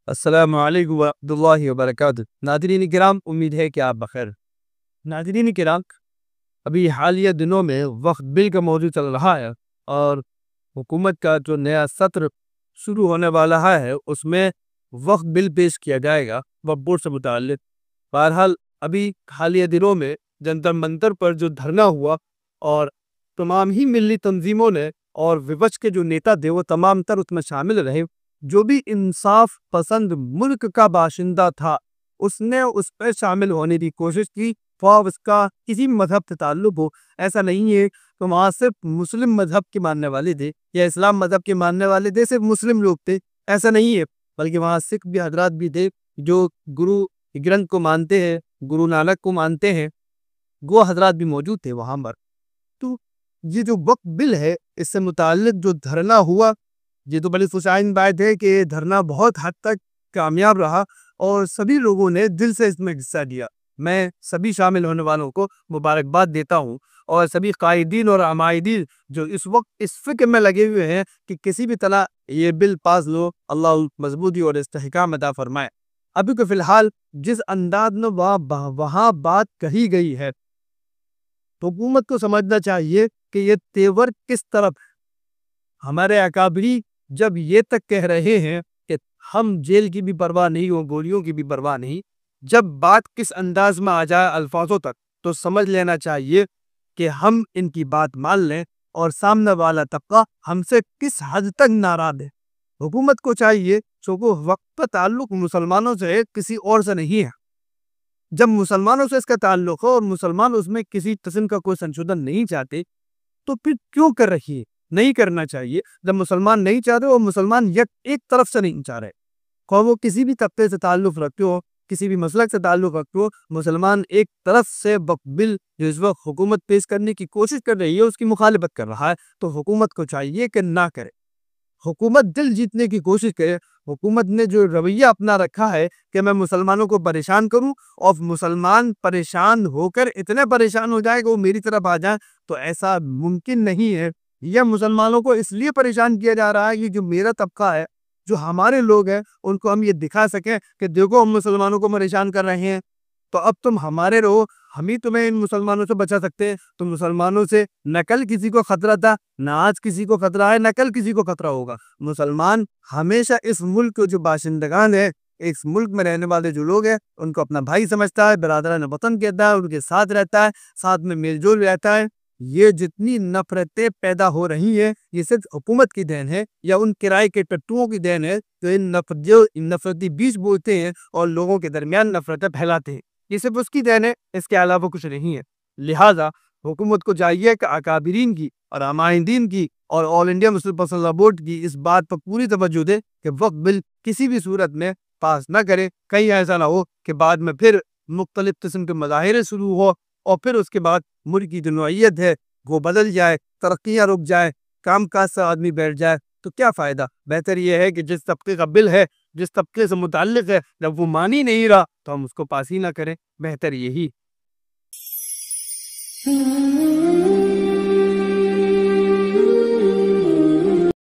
السلام علیکم ورحمۃ اللہ وبرکاتہ۔ ناظرین کرام، امید ہے کہ آپ بخیر۔ ناظرین کرام، ابھی حالیہ دنوں میں وقف بل کا موضوع چل رہا ہے اور حکومت کا جو نیا سطر شروع ہونے والا ہے اس میں وقف بل پیش کیا جائے گا وقف بورڈ سے متعلق۔ بہرحال ابھی حالیہ دنوں میں جنتر منتر پر جو دھرنا ہوا اور تمام ہی ملی تنظیموں نے اور وپکش کے جو نیتا تھے وہ تمام تر اس میں شامل رہے۔ جو بھی انصاف پسند ملک کا باشندہ تھا اس نے اس پہ شامل ہونے کی کوشش کی، خواہ اس کا کسی مذہب سے تعلق ہو۔ ایسا نہیں ہے کہ وہاں صرف مسلم مذہب کے ماننے والے تھے یا اسلام مذہب کے ماننے والے تھے، صرف مسلم لوگ تھے، ایسا نہیں ہے، بلکہ وہاں سکھ بھی حضرات بھی تھے جو گرو گرنتھ کو مانتے ہیں، گرو نانک کو مانتے ہیں، وہ حضرات بھی موجود تھے وہاں پر۔ تو یہ جو وقف بل ہے اس سے متعلق جو دھرنا ہوا، یہ تو بڑی خوشائن بات ہے کہ یہ دھرنا بہت حد تک کامیاب رہا اور سبھی لوگوں نے دل سے اس میں حصہ لیا۔ میں سبھی شامل ہونے والوں کو مبارکباد دیتا ہوں اور سبھی قائدین اور عمائدین جو اس وقت اس فکر میں لگے ہوئے ہیں کہ کسی بھی طرح یہ بل پاس لو، اللہ مضبوطی اور استحکام عطا فرمائے۔ ابھی تو فی الحال جس انداز میں وہاں بات کہی گئی ہے، حکومت کو سمجھنا چاہیے کہ یہ تیور کس طرف ہے۔ ہمارے اکابری جب یہ تک کہہ رہے ہیں کہ ہم جیل کی بھی پرواہ نہیں اور گولیوں کی بھی پرواہ نہیں، جب بات کس انداز میں آ جائے الفاظوں تک تو سمجھ لینا چاہیے کہ ہم ان کی بات مان لیں اور سامنے والا طبقہ ہم سے کس حد تک ناراض ہے۔ حکومت کو چاہیے چونکہ وقت کا تعلق مسلمانوں سے ہے، کسی اور سے نہیں ہے۔ جب مسلمانوں سے اس کا تعلق ہے اور مسلمان اس میں کسی قسم کا کوئی سنشودھن نہیں چاہتے تو پھر کیوں کر رہی ہے؟ نہیں کرنا چاہیے۔ جب مسلمان نہیں چاہ رہے اور مسلمان ایک طرف سے نہیں چاہ رہے، خواہ وہ کسی بھی طبقے سے تعلق رکھتے ہو، کسی بھی مسلک سے تعلق رکھتے ہو، مسلمان ایک طرف سے وقف بل جو اس وقت حکومت پیش کرنے کی کوشش کر رہی ہے اس کی مخالفت کر رہا ہے، تو حکومت کو چاہیے کہ نہ کرے۔ حکومت دل جیتنے کی کوشش کرے۔ حکومت نے جو رویہ اپنا رکھا ہے کہ میں مسلمانوں کو پریشان کروں اور مسلمان پریشان ہو کر اتنے پریشان ہو جائے کہ وہ میری طرف آ جائیں، تو ایسا ممکن نہیں ہے۔ یہ مسلمانوں کو اس لیے پریشان کیا جا رہا ہے کہ جو میرا طبقہ ہے، جو ہمارے لوگ ہیں، ان کو ہم یہ دکھا سکیں کہ دیکھو ہم مسلمانوں کو پریشان کر رہے ہیں، تو اب تم ہمارے رہو، ہم ہی تمہیں ان مسلمانوں سے بچا سکتے ہیں۔ تو مسلمانوں سے نہ کل کسی کو خطرہ تھا، نہ آج کسی کو خطرہ ہے، نہ کل کسی کو خطرہ ہوگا۔ مسلمان ہمیشہ اس ملک کے جو باشندگان ہیں، اس ملک میں رہنے والے جو لوگ ہیں، ان کو اپنا بھائی سمجھتا ہے، برادران وطن کہتا ہے، ان کے ساتھ رہتا ہے، ساتھ میں میل جول رہتا ہے۔ یہ جتنی نفرتیں پیدا ہو رہی ہیں یہ صرف حکومت کی دین ہے یا ان کرائے کے ٹٹوؤں کی دین ہے جو ان نفرتی بیج بوتے ہیں اور لوگوں کے درمیان نفرتیں پھیلاتے ہیں۔ یہ صرف اس کی دین ہے، اس کے علاوہ کچھ نہیں ہے۔ لہٰذا حکومت کو چاہیے کہ اکابرین کی اور عمائدین کی اور All India Muslim Personal Law Board کی اس بات پر پوری توجہ دے کہ وقف بل کسی بھی صورت میں پاس نہ کرے۔ کہیں ایسا نہ ہو کہ بعد میں پھر مختلف قسم کے مظاہرے شروع ہو اور پھر اس کے بعد ملک کی جو نوعیت ہے وہ بدل جائے، ترقیاں رک جائے، کام کاج سے آدمی بیٹھ جائے، تو کیا فائدہ؟ بہتر یہ ہے کہ جس طبقے کا بل ہے، جس طبقے سے متعلق ہے، جب وہ مان ہی نہیں رہا تو ہم اس کو پاس ہی نہ کریں، بہتر یہی۔